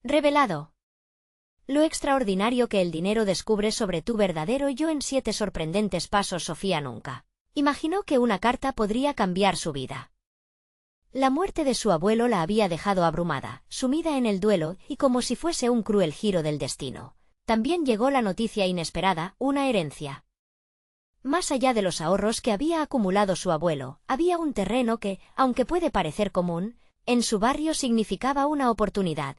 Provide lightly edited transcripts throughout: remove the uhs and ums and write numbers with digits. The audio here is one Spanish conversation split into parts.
Revelado. Lo extraordinario que el dinero descubre sobre tu verdadero yo en 7 sorprendentes pasos. Sofía nunca imaginó que una carta podría cambiar su vida. La muerte de su abuelo la había dejado abrumada, sumida en el duelo y como si fuese un cruel giro del destino. También llegó la noticia inesperada, una herencia. Más allá de los ahorros que había acumulado su abuelo, había un terreno que, aunque puede parecer común, en su barrio significaba una oportunidad.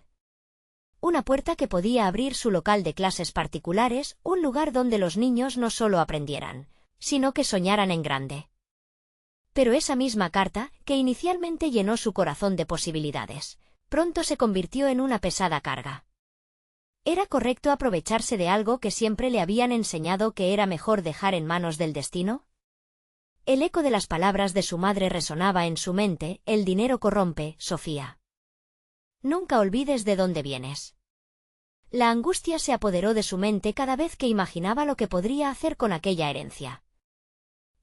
Una puerta que podía abrir su local de clases particulares, un lugar donde los niños no solo aprendieran, sino que soñaran en grande. Pero esa misma carta, que inicialmente llenó su corazón de posibilidades, pronto se convirtió en una pesada carga. ¿Era correcto aprovecharse de algo que siempre le habían enseñado que era mejor dejar en manos del destino? El eco de las palabras de su madre resonaba en su mente: el dinero corrompe, Sofía. Nunca olvides de dónde vienes. La angustia se apoderó de su mente cada vez que imaginaba lo que podría hacer con aquella herencia.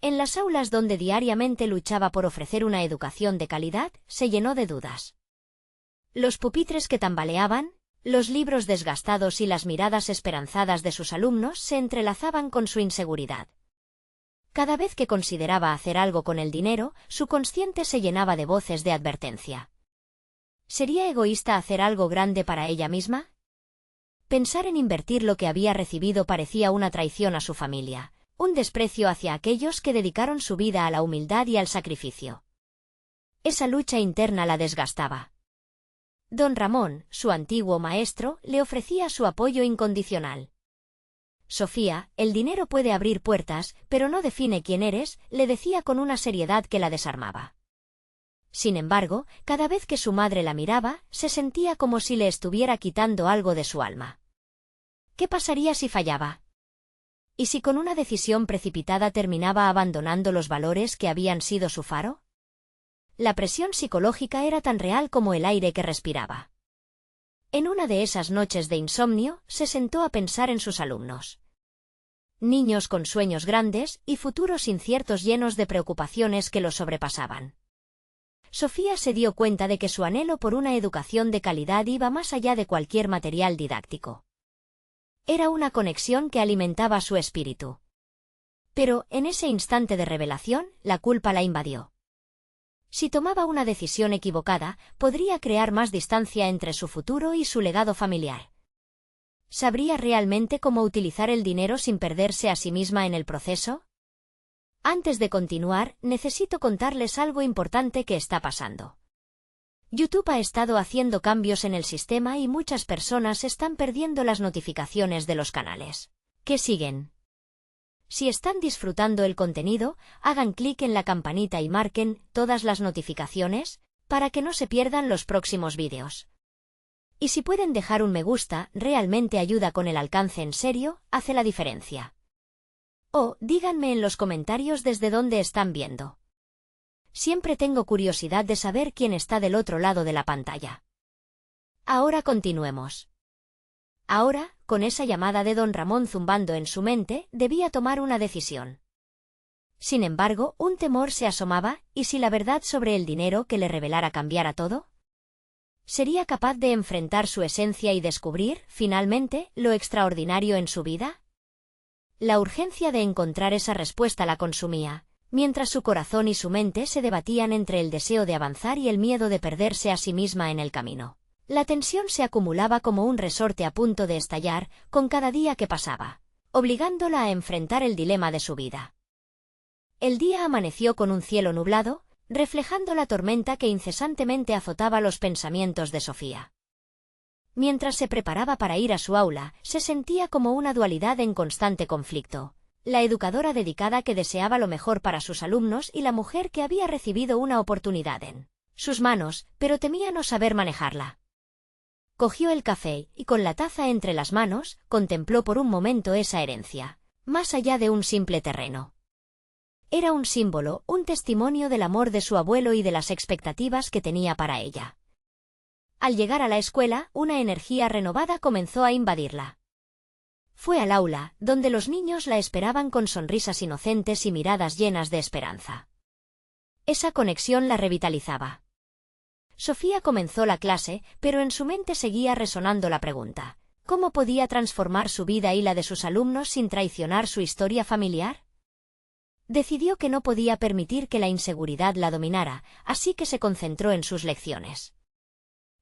En las aulas donde diariamente luchaba por ofrecer una educación de calidad, se llenó de dudas. Los pupitres que tambaleaban, los libros desgastados y las miradas esperanzadas de sus alumnos se entrelazaban con su inseguridad. Cada vez que consideraba hacer algo con el dinero, su consciente se llenaba de voces de advertencia. ¿Sería egoísta hacer algo grande para ella misma? Pensar en invertir lo que había recibido parecía una traición a su familia, un desprecio hacia aquellos que dedicaron su vida a la humildad y al sacrificio. Esa lucha interna la desgastaba. Don Ramón, su antiguo maestro, le ofrecía su apoyo incondicional. Sofía, el dinero puede abrir puertas, pero no define quién eres, le decía con una seriedad que la desarmaba. Sin embargo, cada vez que su madre la miraba, se sentía como si le estuviera quitando algo de su alma. ¿Qué pasaría si fallaba? ¿Y si con una decisión precipitada terminaba abandonando los valores que habían sido su faro? La presión psicológica era tan real como el aire que respiraba. En una de esas noches de insomnio, se sentó a pensar en sus alumnos. Niños con sueños grandes y futuros inciertos llenos de preocupaciones que los sobrepasaban. Sofía se dio cuenta de que su anhelo por una educación de calidad iba más allá de cualquier material didáctico. Era una conexión que alimentaba su espíritu. Pero, en ese instante de revelación, la culpa la invadió. Si tomaba una decisión equivocada, podría crear más distancia entre su futuro y su legado familiar. ¿Sabría realmente cómo utilizar el dinero sin perderse a sí misma en el proceso? Antes de continuar, necesito contarles algo importante que está pasando. YouTube ha estado haciendo cambios en el sistema y muchas personas están perdiendo las notificaciones de los canales que siguen. Si están disfrutando el contenido, hagan clic en la campanita y marquen todas las notificaciones para que no se pierdan los próximos vídeos. Y si pueden dejar un me gusta, realmente ayuda con el alcance, en serio, hace la diferencia. O díganme en los comentarios desde dónde están viendo. Siempre tengo curiosidad de saber quién está del otro lado de la pantalla. Ahora continuemos. Ahora, con esa llamada de don Ramón zumbando en su mente, debía tomar una decisión. Sin embargo, un temor se asomaba: ¿y si la verdad sobre el dinero que le revelara cambiara todo? ¿Sería capaz de enfrentar su esencia y descubrir, finalmente, lo extraordinario en su vida? La urgencia de encontrar esa respuesta la consumía, mientras su corazón y su mente se debatían entre el deseo de avanzar y el miedo de perderse a sí misma en el camino. La tensión se acumulaba como un resorte a punto de estallar con cada día que pasaba, obligándola a enfrentar el dilema de su vida. El día amaneció con un cielo nublado, reflejando la tormenta que incesantemente azotaba los pensamientos de Sofía. Mientras se preparaba para ir a su aula, se sentía como una dualidad en constante conflicto: la educadora dedicada que deseaba lo mejor para sus alumnos y la mujer que había recibido una oportunidad en sus manos, pero temía no saber manejarla. Cogió el café y, con la taza entre las manos, contempló por un momento esa herencia, más allá de un simple terreno. Era un símbolo, un testimonio del amor de su abuelo y de las expectativas que tenía para ella. Al llegar a la escuela, una energía renovada comenzó a invadirla. Fue al aula, donde los niños la esperaban con sonrisas inocentes y miradas llenas de esperanza. Esa conexión la revitalizaba. Sofía comenzó la clase, pero en su mente seguía resonando la pregunta: ¿cómo podía transformar su vida y la de sus alumnos sin traicionar su historia familiar? Decidió que no podía permitir que la inseguridad la dominara, así que se concentró en sus lecciones.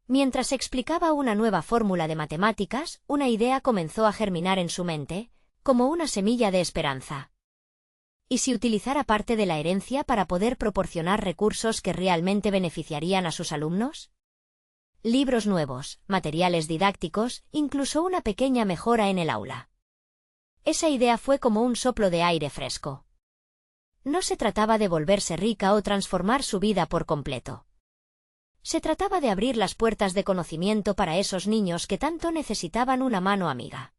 Mientras explicaba una nueva fórmula de matemáticas, una idea comenzó a germinar en su mente, como una semilla de esperanza. ¿Y si utilizara parte de la herencia para poder proporcionar recursos que realmente beneficiarían a sus alumnos? Libros nuevos, materiales didácticos, incluso una pequeña mejora en el aula. Esa idea fue como un soplo de aire fresco. No se trataba de volverse rica o transformar su vida por completo. Se trataba de abrir las puertas de conocimiento para esos niños que tanto necesitaban una mano amiga.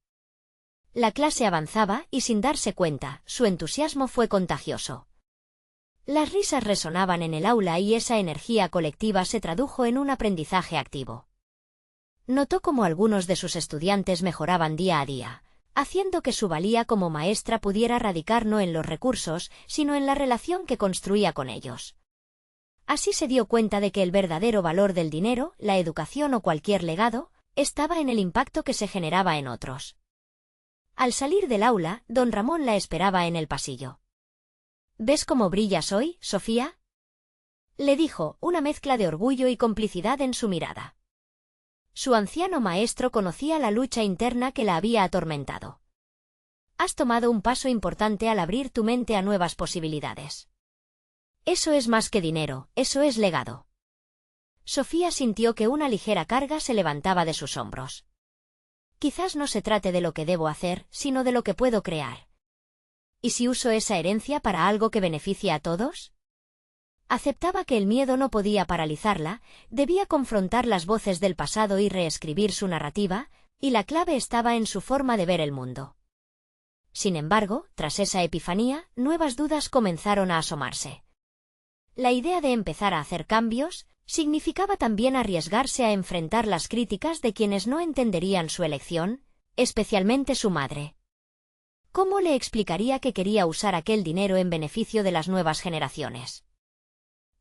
La clase avanzaba y, sin darse cuenta, su entusiasmo fue contagioso. Las risas resonaban en el aula y esa energía colectiva se tradujo en un aprendizaje activo. Notó cómo algunos de sus estudiantes mejoraban día a día, haciendo que su valía como maestra pudiera radicar no en los recursos, sino en la relación que construía con ellos. Así se dio cuenta de que el verdadero valor del dinero, la educación o cualquier legado, estaba en el impacto que se generaba en otros. Al salir del aula, don Ramón la esperaba en el pasillo. ¿Ves cómo brillas hoy, Sofía?, le dijo, una mezcla de orgullo y complicidad en su mirada. Su anciano maestro conocía la lucha interna que la había atormentado. Has tomado un paso importante al abrir tu mente a nuevas posibilidades. Eso es más que dinero, eso es legado. Sofía sintió que una ligera carga se levantaba de sus hombros. Quizás no se trate de lo que debo hacer, sino de lo que puedo crear. ¿Y si uso esa herencia para algo que beneficie a todos? Aceptaba que el miedo no podía paralizarla, debía confrontar las voces del pasado y reescribir su narrativa, y la clave estaba en su forma de ver el mundo. Sin embargo, tras esa epifanía, nuevas dudas comenzaron a asomarse. La idea de empezar a hacer cambios significaba también arriesgarse a enfrentar las críticas de quienes no entenderían su elección, especialmente su madre. ¿Cómo le explicaría que quería usar aquel dinero en beneficio de las nuevas generaciones?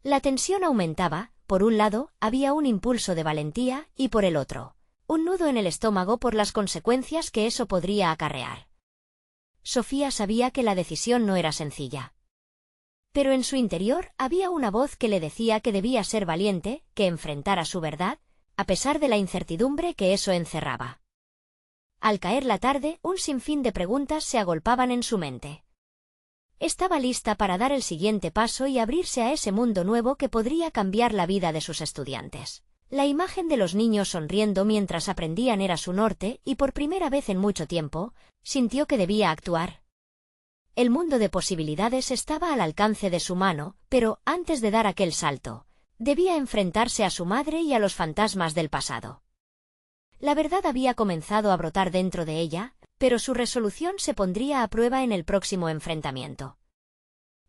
La tensión aumentaba. Por un lado, había un impulso de valentía, y por el otro, un nudo en el estómago por las consecuencias que eso podría acarrear. Sofía sabía que la decisión no era sencilla. Pero en su interior había una voz que le decía que debía ser valiente, que enfrentara su verdad, a pesar de la incertidumbre que eso encerraba. Al caer la tarde, un sinfín de preguntas se agolpaban en su mente. Estaba lista para dar el siguiente paso y abrirse a ese mundo nuevo que podría cambiar la vida de sus estudiantes. La imagen de los niños sonriendo mientras aprendían era su norte y por primera vez en mucho tiempo, sintió que debía actuar. El mundo de posibilidades estaba al alcance de su mano, pero, antes de dar aquel salto, debía enfrentarse a su madre y a los fantasmas del pasado. La verdad había comenzado a brotar dentro de ella, pero su resolución se pondría a prueba en el próximo enfrentamiento.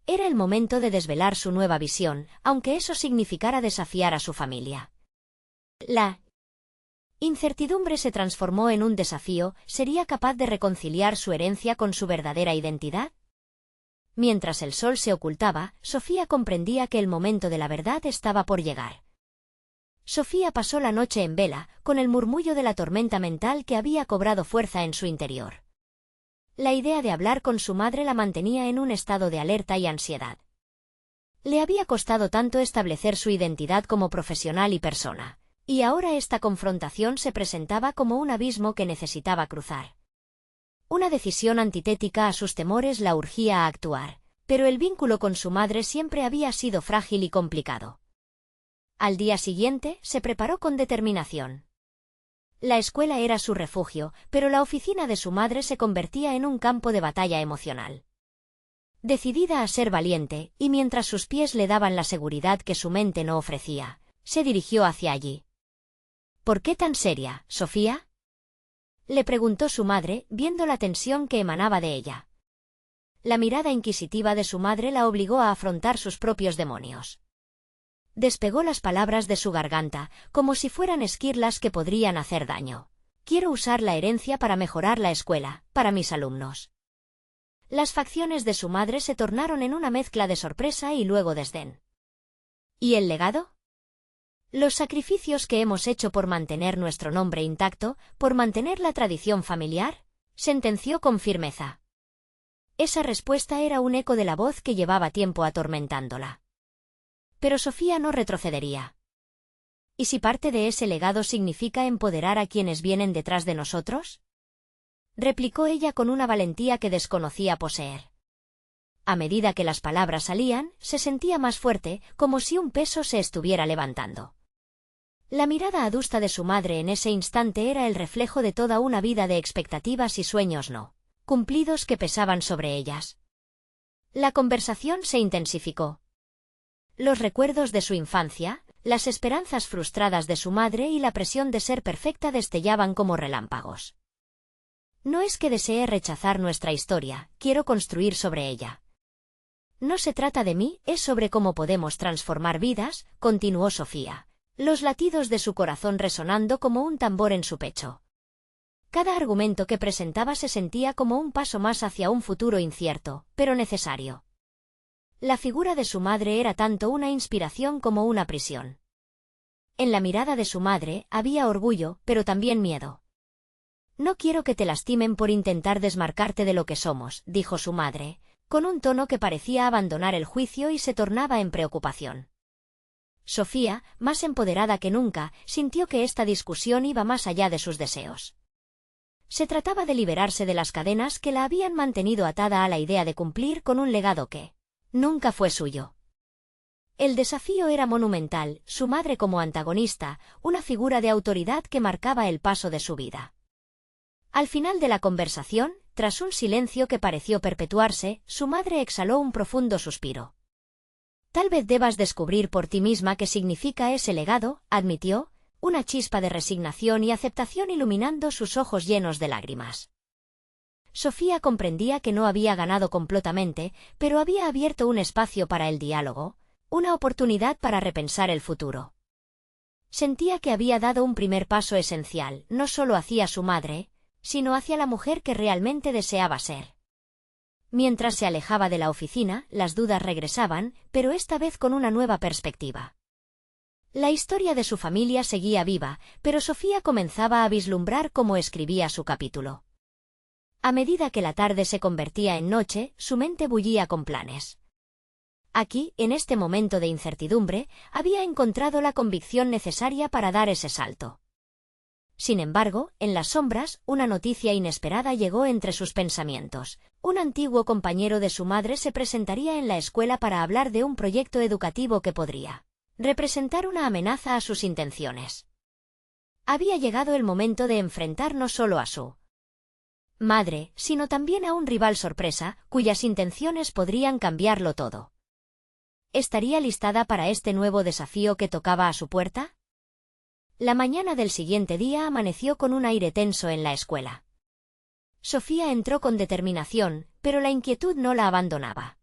Era el momento de desvelar su nueva visión, aunque eso significara desafiar a su familia. La incertidumbre se transformó en un desafío. ¿Sería capaz de reconciliar su herencia con su verdadera identidad? Mientras el sol se ocultaba, Sofía comprendía que el momento de la verdad estaba por llegar. Sofía pasó la noche en vela, con el murmullo de la tormenta mental que había cobrado fuerza en su interior. La idea de hablar con su madre la mantenía en un estado de alerta y ansiedad. Le había costado tanto establecer su identidad como profesional y persona, y ahora esta confrontación se presentaba como un abismo que necesitaba cruzar. Una decisión antitética a sus temores la urgía a actuar, pero el vínculo con su madre siempre había sido frágil y complicado. Al día siguiente, se preparó con determinación. La escuela era su refugio, pero la oficina de su madre se convertía en un campo de batalla emocional. Decidida a ser valiente, y mientras sus pies le daban la seguridad que su mente no ofrecía, se dirigió hacia allí. ¿Por qué tan seria, Sofía?, le preguntó su madre, viendo la tensión que emanaba de ella. La mirada inquisitiva de su madre la obligó a afrontar sus propios demonios. Despegó las palabras de su garganta, como si fueran esquirlas que podrían hacer daño. Quiero usar la herencia para mejorar la escuela, para mis alumnos. Las facciones de su madre se tornaron en una mezcla de sorpresa y luego desdén. ¿Y el legado?, Los sacrificios que hemos hecho por mantener nuestro nombre intacto, por mantener la tradición familiar, sentenció con firmeza. Esa respuesta era un eco de la voz que llevaba tiempo atormentándola. Pero Sofía no retrocedería. ¿Y si parte de ese legado significa empoderar a quienes vienen detrás de nosotros? Replicó ella con una valentía que desconocía poseer. A medida que las palabras salían, se sentía más fuerte, como si un peso se estuviera levantando. La mirada adusta de su madre en ese instante era el reflejo de toda una vida de expectativas y sueños no cumplidos que pesaban sobre ellas. La conversación se intensificó. Los recuerdos de su infancia, las esperanzas frustradas de su madre y la presión de ser perfecta destellaban como relámpagos. No es que desee rechazar nuestra historia, quiero construir sobre ella. No se trata de mí, es sobre cómo podemos transformar vidas, continuó Sofía, los latidos de su corazón resonando como un tambor en su pecho. Cada argumento que presentaba se sentía como un paso más hacia un futuro incierto, pero necesario. La figura de su madre era tanto una inspiración como una prisión. En la mirada de su madre había orgullo, pero también miedo. No quiero que te lastimen por intentar desmarcarte de lo que somos, dijo su madre, con un tono que parecía abandonar el juicio y se tornaba en preocupación. Sofía, más empoderada que nunca, sintió que esta discusión iba más allá de sus deseos. Se trataba de liberarse de las cadenas que la habían mantenido atada a la idea de cumplir con un legado que nunca fue suyo. El desafío era monumental, su madre como antagonista, una figura de autoridad que marcaba el paso de su vida. Al final de la conversación, tras un silencio que pareció perpetuarse, su madre exhaló un profundo suspiro. Tal vez debas descubrir por ti misma qué significa ese legado, admitió, una chispa de resignación y aceptación iluminando sus ojos llenos de lágrimas. Sofía comprendía que no había ganado completamente, pero había abierto un espacio para el diálogo, una oportunidad para repensar el futuro. Sentía que había dado un primer paso esencial, no solo hacia su madre, sino hacia la mujer que realmente deseaba ser. Mientras se alejaba de la oficina, las dudas regresaban, pero esta vez con una nueva perspectiva. La historia de su familia seguía viva, pero Sofía comenzaba a vislumbrar cómo escribía su capítulo. A medida que la tarde se convertía en noche, su mente bullía con planes. Aquí, en este momento de incertidumbre, había encontrado la convicción necesaria para dar ese salto. Sin embargo, en las sombras, una noticia inesperada llegó entre sus pensamientos. Un antiguo compañero de su madre se presentaría en la escuela para hablar de un proyecto educativo que podría representar una amenaza a sus intenciones. Había llegado el momento de enfrentar no solo a su madre, sino también a un rival sorpresa, cuyas intenciones podrían cambiarlo todo. ¿Estaría listada para este nuevo desafío que tocaba a su puerta? La mañana del siguiente día amaneció con un aire tenso en la escuela. Sofía entró con determinación, pero la inquietud no la abandonaba.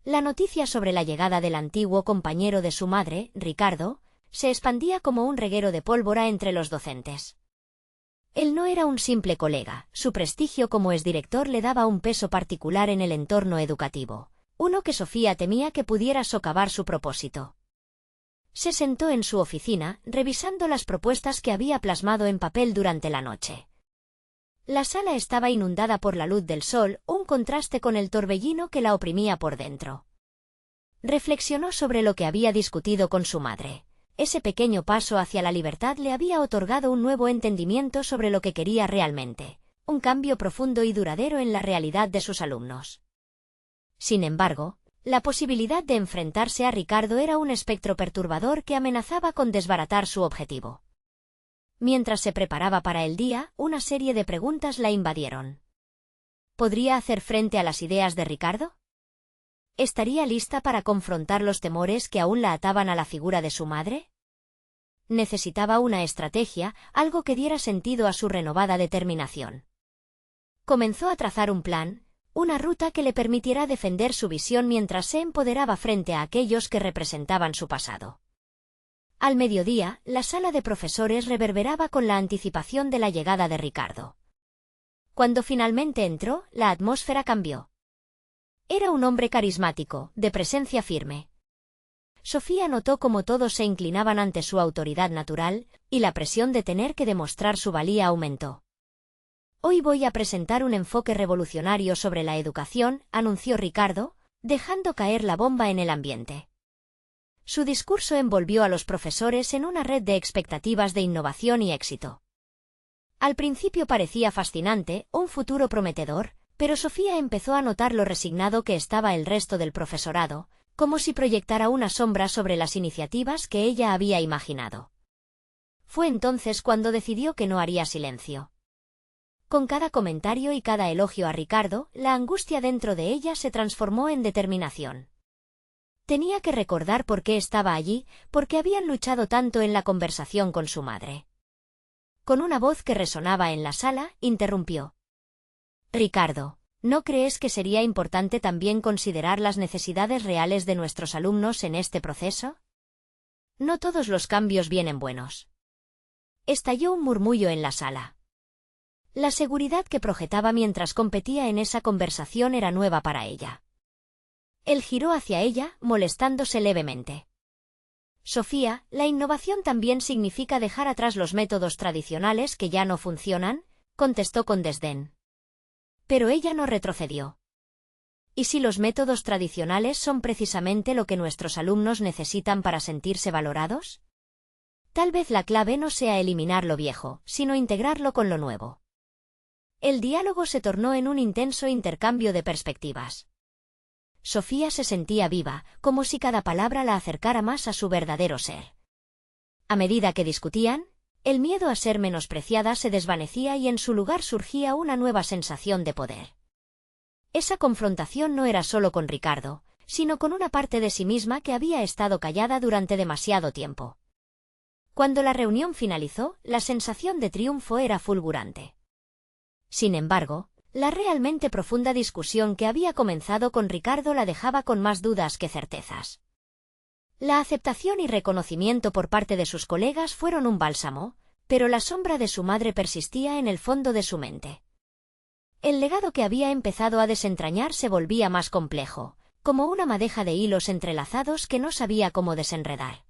La noticia sobre la llegada del antiguo compañero de su madre, Ricardo, se expandía como un reguero de pólvora entre los docentes. Él no era un simple colega, su prestigio como exdirector le daba un peso particular en el entorno educativo, uno que Sofía temía que pudiera socavar su propósito. Se sentó en su oficina, revisando las propuestas que había plasmado en papel durante la noche. La sala estaba inundada por la luz del sol, un contraste con el torbellino que la oprimía por dentro. Reflexionó sobre lo que había discutido con su madre. Ese pequeño paso hacia la libertad le había otorgado un nuevo entendimiento sobre lo que quería realmente, un cambio profundo y duradero en la realidad de sus alumnos. Sin embargo, la posibilidad de enfrentarse a Ricardo era un espectro perturbador que amenazaba con desbaratar su objetivo. Mientras se preparaba para el día, una serie de preguntas la invadieron. ¿Podría hacer frente a las ideas de Ricardo? ¿Estaría lista para confrontar los temores que aún la ataban a la figura de su madre? Necesitaba una estrategia, algo que diera sentido a su renovada determinación. Comenzó a trazar un plan, una ruta que le permitiera defender su visión mientras se empoderaba frente a aquellos que representaban su pasado. Al mediodía, la sala de profesores reverberaba con la anticipación de la llegada de Ricardo. Cuando finalmente entró, la atmósfera cambió. Era un hombre carismático, de presencia firme. Sofía notó cómo todos se inclinaban ante su autoridad natural, y la presión de tener que demostrar su valía aumentó. «Hoy voy a presentar un enfoque revolucionario sobre la educación», anunció Ricardo, dejando caer la bomba en el ambiente. Su discurso envolvió a los profesores en una red de expectativas de innovación y éxito. Al principio parecía fascinante, un futuro prometedor, pero Sofía empezó a notar lo resignado que estaba el resto del profesorado, como si proyectara una sombra sobre las iniciativas que ella había imaginado. Fue entonces cuando decidió que no haría silencio. Con cada comentario y cada elogio a Ricardo, la angustia dentro de ella se transformó en determinación. Tenía que recordar por qué estaba allí, por qué habían luchado tanto en la conversación con su madre. Con una voz que resonaba en la sala, interrumpió. «Ricardo, ¿no crees que sería importante también considerar las necesidades reales de nuestros alumnos en este proceso? No todos los cambios vienen buenos». Estalló un murmullo en la sala. La seguridad que projetaba mientras competía en esa conversación era nueva para ella. Él giró hacia ella, molestándose levemente. «Sofía, la innovación también significa dejar atrás los métodos tradicionales que ya no funcionan», contestó con desdén. Pero ella no retrocedió. ¿Y si los métodos tradicionales son precisamente lo que nuestros alumnos necesitan para sentirse valorados? Tal vez la clave no sea eliminar lo viejo, sino integrarlo con lo nuevo. El diálogo se tornó en un intenso intercambio de perspectivas. Sofía se sentía viva, como si cada palabra la acercara más a su verdadero ser. A medida que discutían, el miedo a ser menospreciada se desvanecía y en su lugar surgía una nueva sensación de poder. Esa confrontación no era solo con Ricardo, sino con una parte de sí misma que había estado callada durante demasiado tiempo. Cuando la reunión finalizó, la sensación de triunfo era fulgurante. Sin embargo, la realmente profunda discusión que había comenzado con Ricardo la dejaba con más dudas que certezas. La aceptación y reconocimiento por parte de sus colegas fueron un bálsamo, pero la sombra de su madre persistía en el fondo de su mente. El legado que había empezado a desentrañar se volvía más complejo, como una madeja de hilos entrelazados que no sabía cómo desenredar.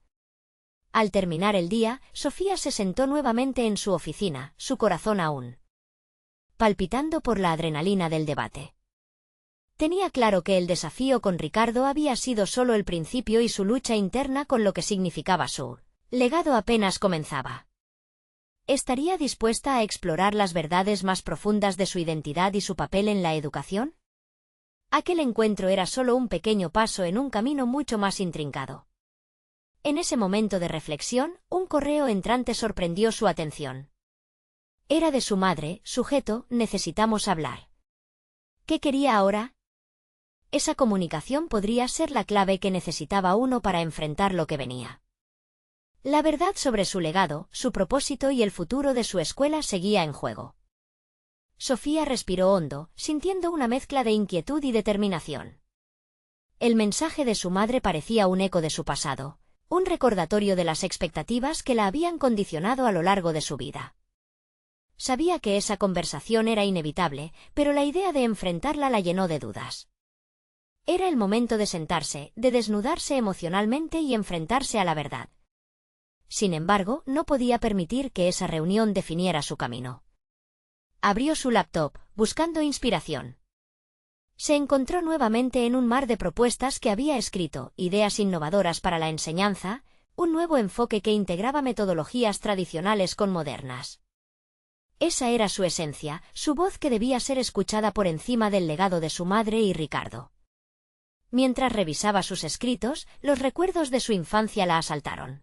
Al terminar el día, Sofía se sentó nuevamente en su oficina, su corazón aún palpitando por la adrenalina del debate. Tenía claro que el desafío con Ricardo había sido solo el principio y su lucha interna con lo que significaba su legado apenas comenzaba. ¿Estaría dispuesta a explorar las verdades más profundas de su identidad y su papel en la educación? Aquel encuentro era solo un pequeño paso en un camino mucho más intrincado. En ese momento de reflexión, un correo entrante sorprendió su atención. Era de su madre, sujeto, «Necesitamos hablar». ¿Qué quería ahora? Esa comunicación podría ser la clave que necesitaba uno para enfrentar lo que venía. La verdad sobre su legado, su propósito y el futuro de su escuela seguía en juego. Sofía respiró hondo, sintiendo una mezcla de inquietud y determinación. El mensaje de su madre parecía un eco de su pasado, un recordatorio de las expectativas que la habían condicionado a lo largo de su vida. Sabía que esa conversación era inevitable, pero la idea de enfrentarla la llenó de dudas. Era el momento de sentarse, de desnudarse emocionalmente y enfrentarse a la verdad. Sin embargo, no podía permitir que esa reunión definiera su camino. Abrió su laptop, buscando inspiración. Se encontró nuevamente en un mar de propuestas que había escrito, ideas innovadoras para la enseñanza, un nuevo enfoque que integraba metodologías tradicionales con modernas. Esa era su esencia, su voz que debía ser escuchada por encima del legado de su madre y Ricardo. Mientras revisaba sus escritos, los recuerdos de su infancia la asaltaron.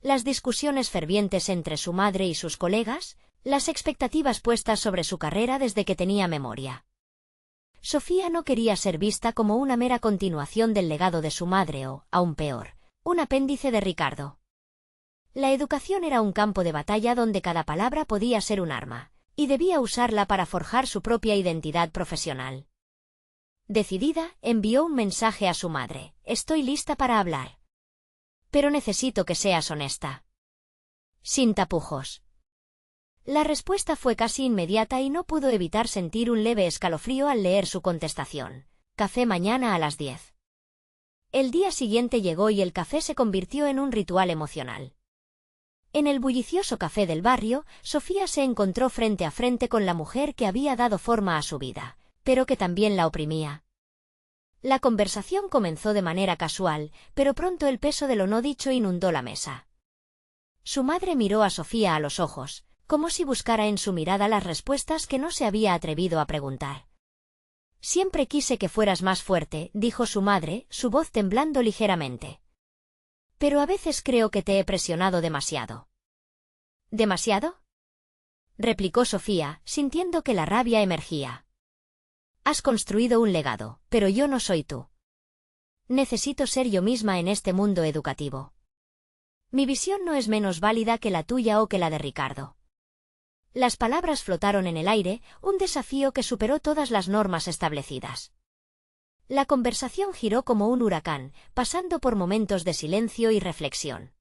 Las discusiones fervientes entre su madre y sus colegas, las expectativas puestas sobre su carrera desde que tenía memoria. Sofía no quería ser vista como una mera continuación del legado de su madre o, aún peor, un apéndice de Ricardo. La educación era un campo de batalla donde cada palabra podía ser un arma, y debía usarla para forjar su propia identidad profesional. Decidida, envió un mensaje a su madre: «Estoy lista para hablar. Pero necesito que seas honesta. Sin tapujos». La respuesta fue casi inmediata y no pudo evitar sentir un leve escalofrío al leer su contestación: «Café mañana a las 10». El día siguiente llegó y el café se convirtió en un ritual emocional. En el bullicioso café del barrio, Sofía se encontró frente a frente con la mujer que había dado forma a su vida, pero que también la oprimía. La conversación comenzó de manera casual, pero pronto el peso de lo no dicho inundó la mesa. Su madre miró a Sofía a los ojos, como si buscara en su mirada las respuestas que no se había atrevido a preguntar. «Siempre quise que fueras más fuerte», dijo su madre, su voz temblando ligeramente. «Pero a veces creo que te he presionado demasiado». «¿Demasiado?», replicó Sofía, sintiendo que la rabia emergía. «Has construido un legado, pero yo no soy tú. Necesito ser yo misma en este mundo educativo. Mi visión no es menos válida que la tuya o que la de Ricardo». Las palabras flotaron en el aire, un desafío que superó todas las normas establecidas. La conversación giró como un huracán, pasando por momentos de silencio y reflexión.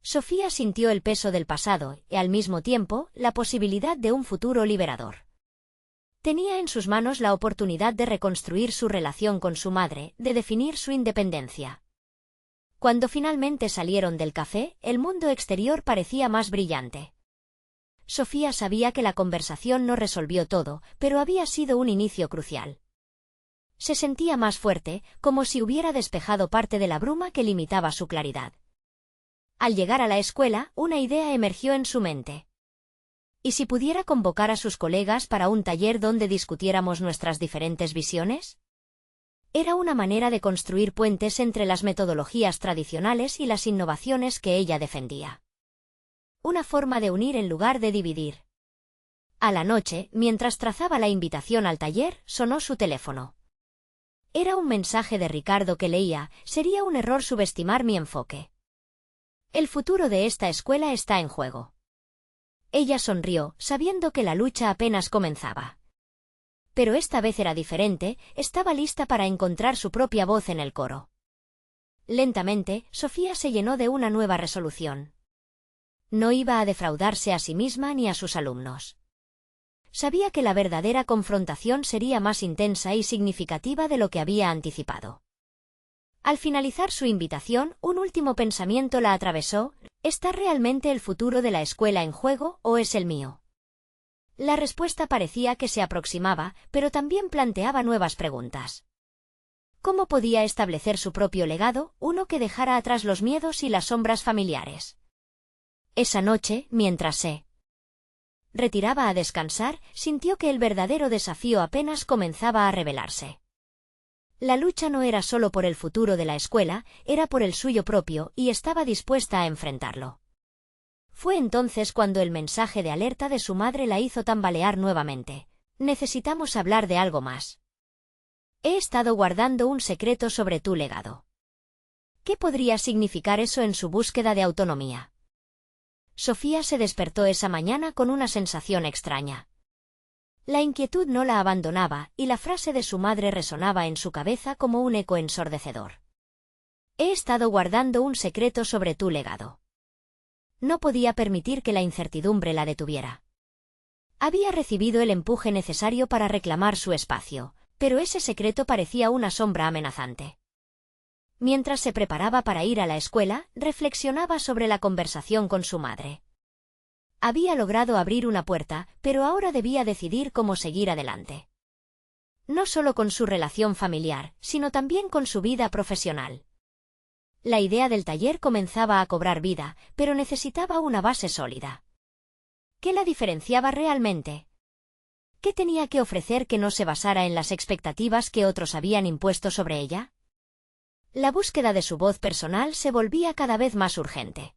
Sofía sintió el peso del pasado y, al mismo tiempo, la posibilidad de un futuro liberador. Tenía en sus manos la oportunidad de reconstruir su relación con su madre, de definir su independencia. Cuando finalmente salieron del café, el mundo exterior parecía más brillante. Sofía sabía que la conversación no resolvió todo, pero había sido un inicio crucial. Se sentía más fuerte, como si hubiera despejado parte de la bruma que limitaba su claridad. Al llegar a la escuela, una idea emergió en su mente. ¿Y si pudiera convocar a sus colegas para un taller donde discutiéramos nuestras diferentes visiones? Era una manera de construir puentes entre las metodologías tradicionales y las innovaciones que ella defendía. Una forma de unir en lugar de dividir. A la noche, mientras trazaba la invitación al taller, sonó su teléfono. Era un mensaje de Ricardo que leía: «Sería un error subestimar mi enfoque. El futuro de esta escuela está en juego». Ella sonrió, sabiendo que la lucha apenas comenzaba. Pero esta vez era diferente, estaba lista para encontrar su propia voz en el coro. Lentamente, Sofía se llenó de una nueva resolución. No iba a defraudarse a sí misma ni a sus alumnos. Sabía que la verdadera confrontación sería más intensa y significativa de lo que había anticipado. Al finalizar su invitación, un último pensamiento la atravesó: ¿está realmente el futuro de la escuela en juego o es el mío? La respuesta parecía que se aproximaba, pero también planteaba nuevas preguntas. ¿Cómo podía establecer su propio legado, uno que dejara atrás los miedos y las sombras familiares? Esa noche, mientras se retiraba a descansar, sintió que el verdadero desafío apenas comenzaba a revelarse. La lucha no era solo por el futuro de la escuela, era por el suyo propio, y estaba dispuesta a enfrentarlo. Fue entonces cuando el mensaje de alerta de su madre la hizo tambalear nuevamente. «Necesitamos hablar de algo más. He estado guardando un secreto sobre tu legado». ¿Qué podría significar eso en su búsqueda de autonomía? Sofía se despertó esa mañana con una sensación extraña. La inquietud no la abandonaba, y la frase de su madre resonaba en su cabeza como un eco ensordecedor. «He estado guardando un secreto sobre tu legado». No podía permitir que la incertidumbre la detuviera. Había recibido el empuje necesario para reclamar su espacio, pero ese secreto parecía una sombra amenazante. Mientras se preparaba para ir a la escuela, reflexionaba sobre la conversación con su madre. Había logrado abrir una puerta, pero ahora debía decidir cómo seguir adelante. No solo con su relación familiar, sino también con su vida profesional. La idea del taller comenzaba a cobrar vida, pero necesitaba una base sólida. ¿Qué la diferenciaba realmente? ¿Qué tenía que ofrecer que no se basara en las expectativas que otros habían impuesto sobre ella? La búsqueda de su voz personal se volvía cada vez más urgente.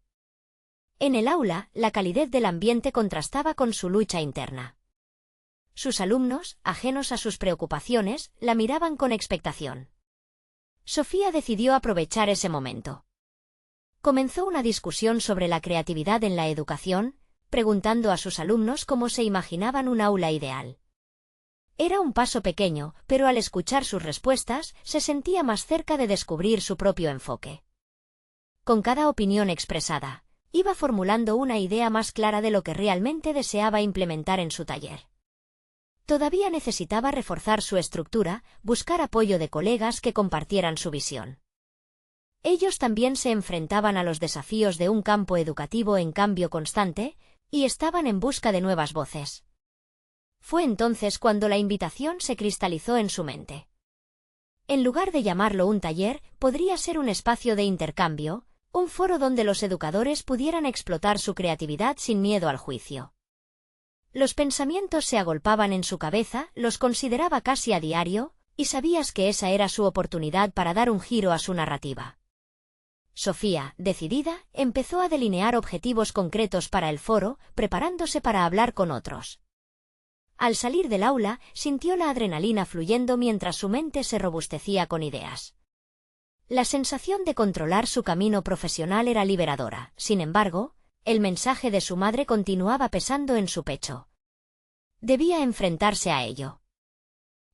En el aula, la calidez del ambiente contrastaba con su lucha interna. Sus alumnos, ajenos a sus preocupaciones, la miraban con expectación. Sofía decidió aprovechar ese momento. Comenzó una discusión sobre la creatividad en la educación, preguntando a sus alumnos cómo se imaginaban un aula ideal. Era un paso pequeño, pero al escuchar sus respuestas, se sentía más cerca de descubrir su propio enfoque. Con cada opinión expresada, iba formulando una idea más clara de lo que realmente deseaba implementar en su taller. Todavía necesitaba reforzar su estructura, buscar apoyo de colegas que compartieran su visión. Ellos también se enfrentaban a los desafíos de un campo educativo en cambio constante, y estaban en busca de nuevas voces. Fue entonces cuando la invitación se cristalizó en su mente. En lugar de llamarlo un taller, podría ser un espacio de intercambio, un foro donde los educadores pudieran explotar su creatividad sin miedo al juicio. Los pensamientos se agolpaban en su cabeza, los consideraba casi a diario, y sabías que esa era su oportunidad para dar un giro a su narrativa. Sofía, decidida, empezó a delinear objetivos concretos para el foro, preparándose para hablar con otros. Al salir del aula, sintió la adrenalina fluyendo mientras su mente se robustecía con ideas. La sensación de controlar su camino profesional era liberadora, sin embargo, el mensaje de su madre continuaba pesando en su pecho. Debía enfrentarse a ello.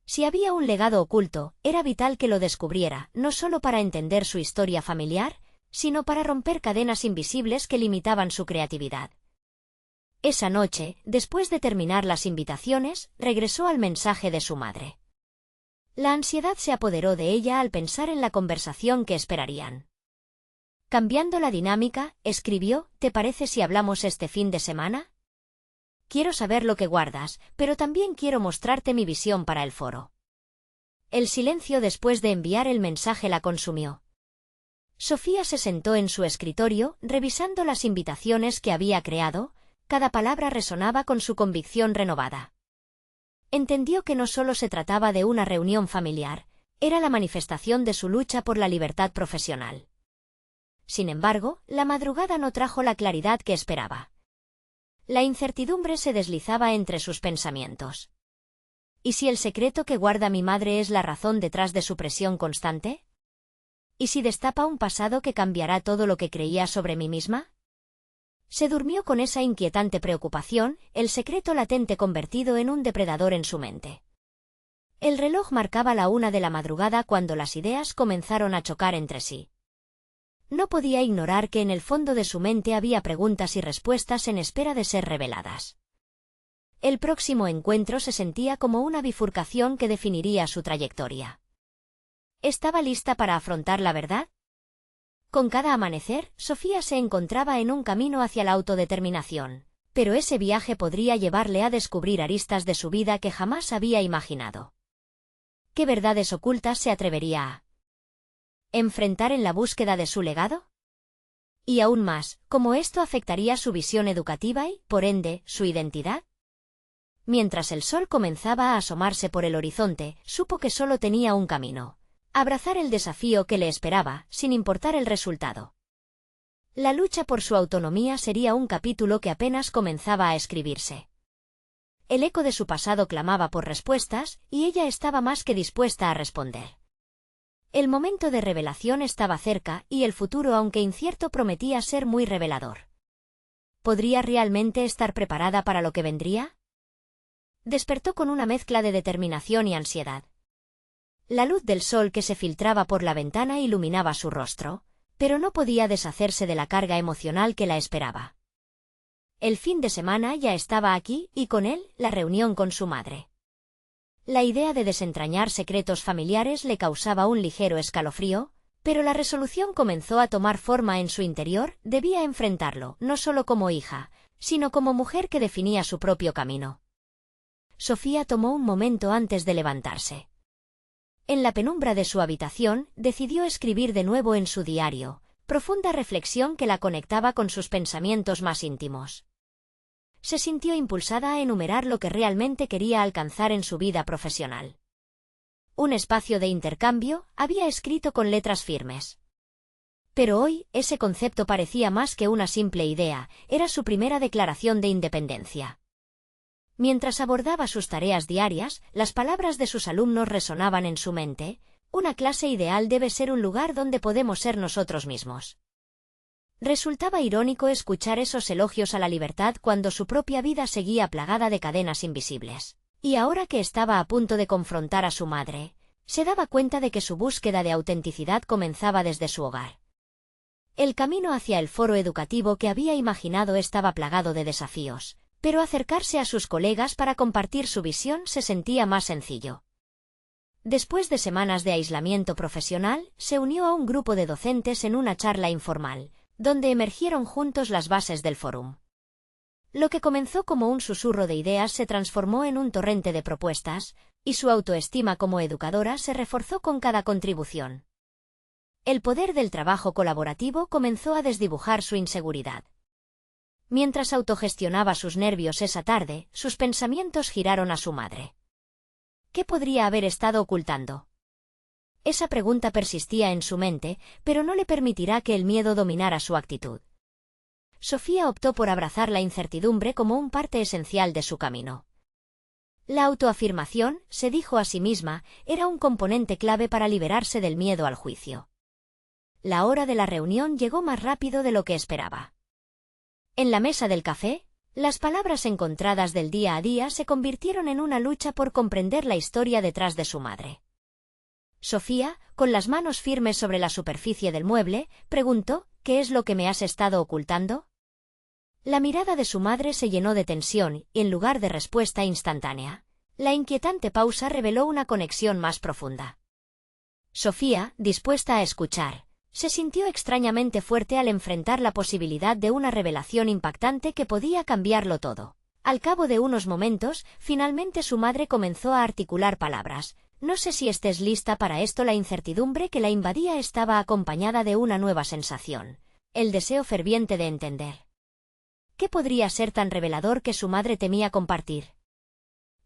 Si había un legado oculto, era vital que lo descubriera, no solo para entender su historia familiar, sino para romper cadenas invisibles que limitaban su creatividad. Esa noche, después de terminar las invitaciones, regresó al mensaje de su madre. La ansiedad se apoderó de ella al pensar en la conversación que esperarían. Cambiando la dinámica, escribió: «¿Te parece si hablamos este fin de semana? Quiero saber lo que guardas, pero también quiero mostrarte mi visión para el foro». El silencio después de enviar el mensaje la consumió. Sofía se sentó en su escritorio, revisando las invitaciones que había creado. Cada palabra resonaba con su convicción renovada. Entendió que no solo se trataba de una reunión familiar, era la manifestación de su lucha por la libertad profesional. Sin embargo, la madrugada no trajo la claridad que esperaba. La incertidumbre se deslizaba entre sus pensamientos. ¿Y si el secreto que guarda mi madre es la razón detrás de su presión constante? ¿Y si destapa un pasado que cambiará todo lo que creía sobre mí misma? Se durmió con esa inquietante preocupación, el secreto latente convertido en un depredador en su mente. El reloj marcaba la 1 de la madrugada cuando las ideas comenzaron a chocar entre sí. No podía ignorar que en el fondo de su mente había preguntas y respuestas en espera de ser reveladas. El próximo encuentro se sentía como una bifurcación que definiría su trayectoria. ¿Estaba lista para afrontar la verdad? Con cada amanecer, Sofía se encontraba en un camino hacia la autodeterminación, pero ese viaje podría llevarle a descubrir aristas de su vida que jamás había imaginado. ¿Qué verdades ocultas se atrevería a enfrentar en la búsqueda de su legado? Y aún más, ¿cómo esto afectaría su visión educativa y, por ende, su identidad? Mientras el sol comenzaba a asomarse por el horizonte, supo que solo tenía un camino: abrazar el desafío que le esperaba, sin importar el resultado. La lucha por su autonomía sería un capítulo que apenas comenzaba a escribirse. El eco de su pasado clamaba por respuestas, y ella estaba más que dispuesta a responder. El momento de revelación estaba cerca, y el futuro, aunque incierto, prometía ser muy revelador. ¿Podría realmente estar preparada para lo que vendría? Despertó con una mezcla de determinación y ansiedad. La luz del sol que se filtraba por la ventana iluminaba su rostro, pero no podía deshacerse de la carga emocional que la esperaba. El fin de semana ya estaba aquí, y con él, la reunión con su madre. La idea de desentrañar secretos familiares le causaba un ligero escalofrío, pero la resolución comenzó a tomar forma en su interior. Debía enfrentarlo, no solo como hija, sino como mujer que definía su propio camino. Sofía tomó un momento antes de levantarse. En la penumbra de su habitación, decidió escribir de nuevo en su diario, profunda reflexión que la conectaba con sus pensamientos más íntimos. Se sintió impulsada a enumerar lo que realmente quería alcanzar en su vida profesional. Un espacio de intercambio, había escrito con letras firmes. Pero hoy, ese concepto parecía más que una simple idea, era su primera declaración de independencia. Mientras abordaba sus tareas diarias, las palabras de sus alumnos resonaban en su mente: una clase ideal debe ser un lugar donde podemos ser nosotros mismos. Resultaba irónico escuchar esos elogios a la libertad cuando su propia vida seguía plagada de cadenas invisibles. Y ahora que estaba a punto de confrontar a su madre, se daba cuenta de que su búsqueda de autenticidad comenzaba desde su hogar. El camino hacia el foro educativo que había imaginado estaba plagado de desafíos, pero acercarse a sus colegas para compartir su visión se sentía más sencillo. Después de semanas de aislamiento profesional, se unió a un grupo de docentes en una charla informal, donde emergieron juntos las bases del fórum. Lo que comenzó como un susurro de ideas se transformó en un torrente de propuestas, y su autoestima como educadora se reforzó con cada contribución. El poder del trabajo colaborativo comenzó a desdibujar su inseguridad. Mientras autogestionaba sus nervios esa tarde, sus pensamientos giraron a su madre. ¿Qué podría haber estado ocultando? Esa pregunta persistía en su mente, pero no le permitirá que el miedo dominara su actitud. Sofía optó por abrazar la incertidumbre como un parte esencial de su camino. La autoafirmación, se dijo a sí misma, era un componente clave para liberarse del miedo al juicio. La hora de la reunión llegó más rápido de lo que esperaba. En la mesa del café, las palabras encontradas del día a día se convirtieron en una lucha por comprender la historia detrás de su madre. Sofía, con las manos firmes sobre la superficie del mueble, preguntó, ¿qué es lo que me has estado ocultando? La mirada de su madre se llenó de tensión y, en lugar de respuesta instantánea, la inquietante pausa reveló una conexión más profunda. Sofía, dispuesta a escuchar, se sintió extrañamente fuerte al enfrentar la posibilidad de una revelación impactante que podía cambiarlo todo. Al cabo de unos momentos, finalmente su madre comenzó a articular palabras. No sé si estés lista para esto. La incertidumbre que la invadía estaba acompañada de una nueva sensación, el deseo ferviente de entender. ¿Qué podría ser tan revelador que su madre temía compartir?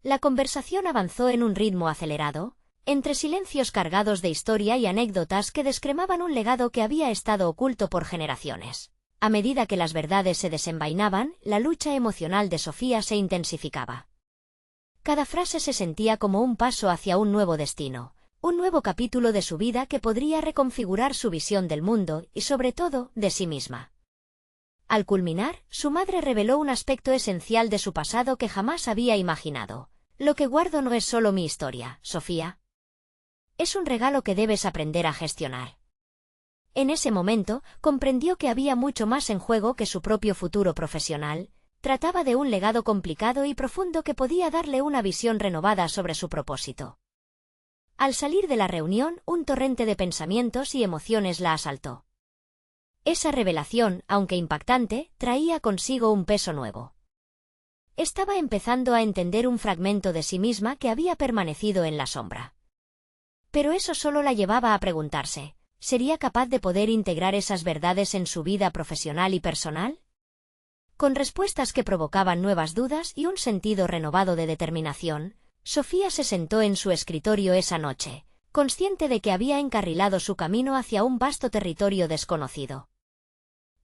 La conversación avanzó en un ritmo acelerado, entre silencios cargados de historia y anécdotas que descremaban un legado que había estado oculto por generaciones. A medida que las verdades se desenvainaban, la lucha emocional de Sofía se intensificaba. Cada frase se sentía como un paso hacia un nuevo destino, un nuevo capítulo de su vida que podría reconfigurar su visión del mundo y, sobre todo, de sí misma. Al culminar, su madre reveló un aspecto esencial de su pasado que jamás había imaginado. Lo que guardo no es solo mi historia, Sofía. Es un regalo que debes aprender a gestionar. En ese momento, comprendió que había mucho más en juego que su propio futuro profesional. Trataba de un legado complicado y profundo que podía darle una visión renovada sobre su propósito. Al salir de la reunión, un torrente de pensamientos y emociones la asaltó. Esa revelación, aunque impactante, traía consigo un peso nuevo. Estaba empezando a entender un fragmento de sí misma que había permanecido en la sombra. Pero eso solo la llevaba a preguntarse, ¿sería capaz de poder integrar esas verdades en su vida profesional y personal? Con respuestas que provocaban nuevas dudas y un sentido renovado de determinación, Sofía se sentó en su escritorio esa noche, consciente de que había encarrilado su camino hacia un vasto territorio desconocido.